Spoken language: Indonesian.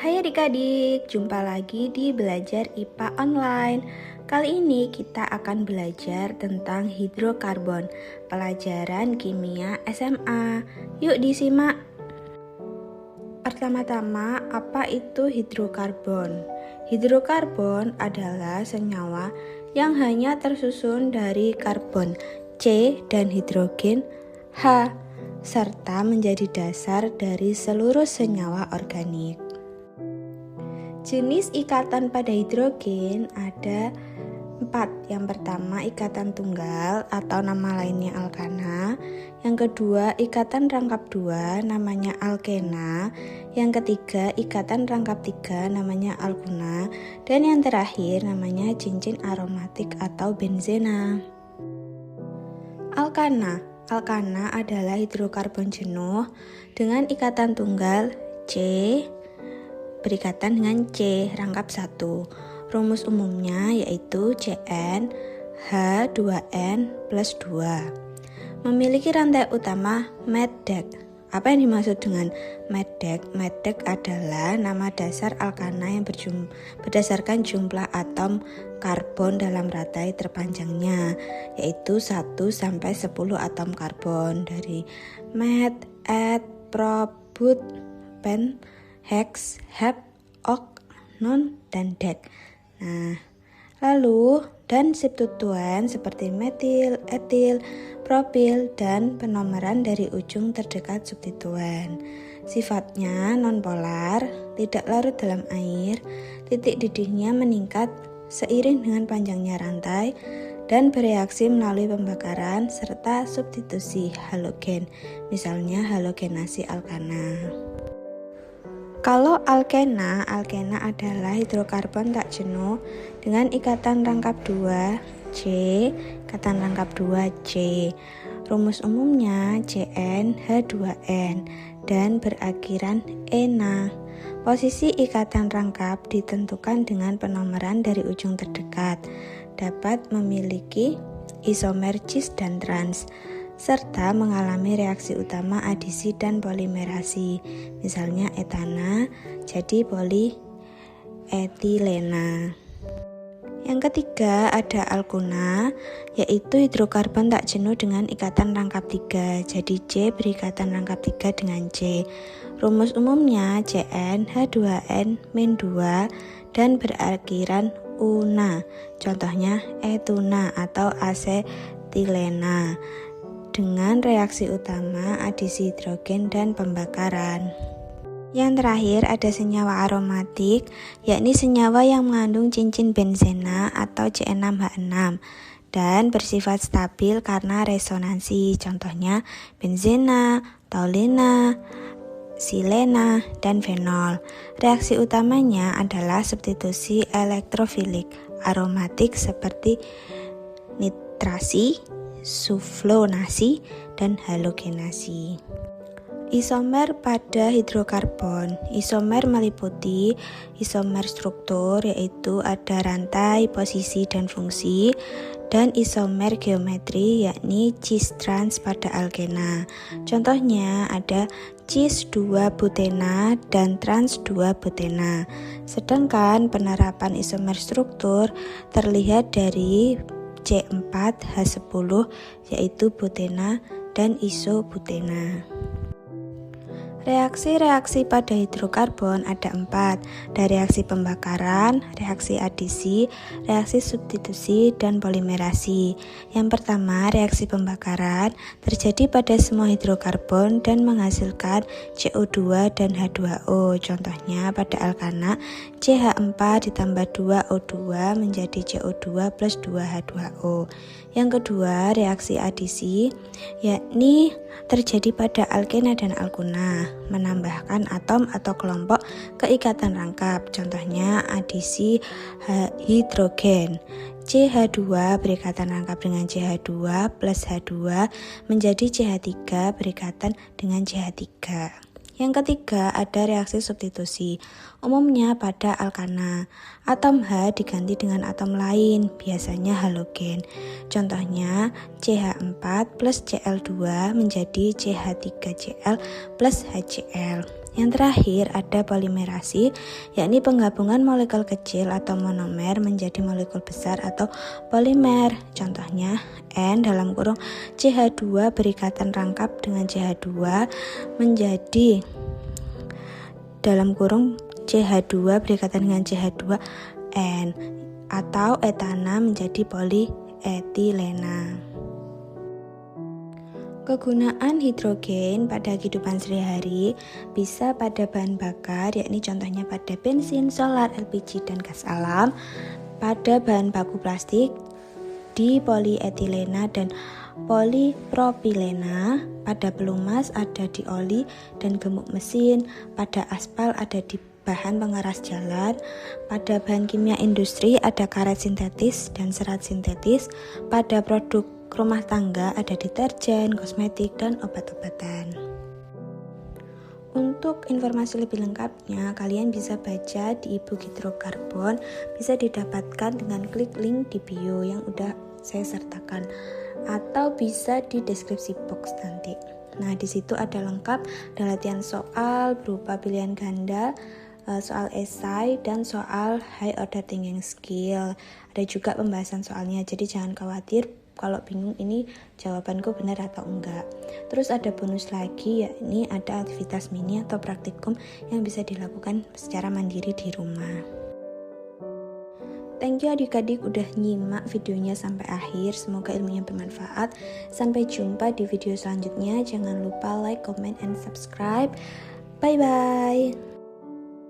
Hai adik-adik, jumpa lagi di Belajar IPA Online. Kali ini kita akan belajar tentang hidrokarbon, pelajaran kimia SMA. Yuk disimak. Pertama-tama, apa itu hidrokarbon? Hidrokarbon adalah senyawa yang hanya tersusun dari karbon C dan hidrogen H, serta menjadi dasar dari seluruh senyawa organik. Jenis ikatan pada hidrogen ada 4. Yang pertama, ikatan tunggal atau nama lainnya alkana. Yang kedua, ikatan rangkap 2 namanya alkena. Yang ketiga, ikatan rangkap 3 namanya alkuna. Dan yang terakhir namanya cincin aromatik atau benzena. Alkana adalah hidrokarbon jenuh dengan ikatan tunggal C berikatan dengan C rangkap 1. Rumus umumnya yaitu Cn H2n plus 2. Memiliki rantai utama MEDDEC. Apa yang dimaksud dengan MEDDEC? MEDDEC adalah nama dasar alkana yang berdasarkan jumlah atom karbon dalam rantai terpanjangnya, yaitu 1 sampai 10 atom karbon dari med, ed, prop, but, pen, hex, hep, ok, non, dan dec. Lalu dan substituen seperti metil, etil, propil, dan penomeran dari ujung terdekat substituen. Sifatnya nonpolar, tidak larut dalam air, titik didihnya meningkat seiring dengan panjangnya rantai, dan bereaksi melalui pembakaran serta substitusi halogen, misalnya halogenasi alkana. Kalau alkena adalah hidrokarbon tak jenuh dengan ikatan rangkap 2 C, ikatan rangkap 2 C. Rumus umumnya Cn H2n dan berakhiran ena. Posisi ikatan rangkap ditentukan dengan penomeran dari ujung terdekat. Dapat memiliki isomer cis dan trans, serta mengalami reaksi utama adisi dan polimerasi, misalnya etana jadi polietilena. Yang ketiga ada alkuna, yaitu hidrokarbon tak jenuh dengan ikatan rangkap 3, jadi C berikatan rangkap 3 dengan C. Rumus umumnya Cn H2n-2 dan berakhiran una, contohnya etuna atau asetilena, dengan reaksi utama adisi hidrogen dan pembakaran. Yang terakhir ada senyawa aromatik, yakni senyawa yang mengandung cincin benzena atau C6H6 dan bersifat stabil karena resonansi, contohnya benzena, toluena, silena, dan fenol. Reaksi utamanya adalah substitusi elektrofilik aromatik seperti nitrasi, suflonasi, dan halogenasi. Isomer pada hidrokarbon. Isomer meliputi isomer struktur, yaitu ada rantai, posisi, dan fungsi, dan isomer geometri, yakni cis trans pada alkena. Contohnya ada cis 2 butena dan trans 2 butena. Sedangkan penerapan isomer struktur terlihat dari C4H10, yaitu butena dan isobutena. Reaksi-reaksi pada hidrokarbon ada 4, dari reaksi pembakaran, reaksi adisi, reaksi substitusi, dan polimerasi. Yang pertama, reaksi pembakaran terjadi pada semua hidrokarbon dan menghasilkan CO2 dan H2O. Contohnya pada alkana, CH4 ditambah 2O2 menjadi CO2 plus 2H2O. Yang kedua, reaksi adisi, yakni terjadi pada alkena dan alkuna, menambahkan atom atau kelompok ke ikatan rangkap, contohnya adisi hidrogen. CH2 berikatan rangkap dengan CH2 plus H2 menjadi CH3 berikatan dengan CH3. Yang ketiga ada reaksi substitusi, umumnya pada alkana. Atom H diganti dengan atom lain, biasanya halogen. Contohnya CH4 plus Cl2 menjadi CH3Cl plus HCl. Yang terakhir ada polimerasi, yakni penggabungan molekul kecil atau monomer menjadi molekul besar atau polimer. Contohnya CH2 berikatan rangkap dengan CH2 menjadi CH2 berikatan dengan CH2N, atau etana menjadi polietilena. Kegunaan hidrogen pada kehidupan sehari-hari bisa pada bahan bakar, yakni contohnya pada bensin, solar, LPG, dan gas alam, pada bahan baku plastik, di polietilena dan polipropilena, pada pelumas ada di oli dan gemuk mesin, pada aspal ada di bahan pengeras jalan, pada bahan kimia industri ada karet sintetis dan serat sintetis, pada produk rumah tangga ada deterjen, kosmetik, dan obat-obatan. Untuk informasi lebih lengkapnya, kalian bisa baca di e-book hidrokarbon, bisa didapatkan dengan klik link di bio yang udah saya sertakan, atau bisa di deskripsi box nanti. Nah, di situ ada lengkap, ada latihan soal berupa pilihan ganda, soal esai, dan soal high order thinking skill. Ada juga pembahasan soalnya, jadi jangan khawatir kalau bingung ini jawabanku benar atau enggak. Terus ada bonus lagi, yakni ada aktivitas mini atau praktikum yang bisa dilakukan secara mandiri di rumah. Thank you adik-adik udah nyimak videonya sampai akhir, semoga ilmunya bermanfaat. Sampai jumpa di video selanjutnya, jangan lupa like, comment, and subscribe. Bye bye.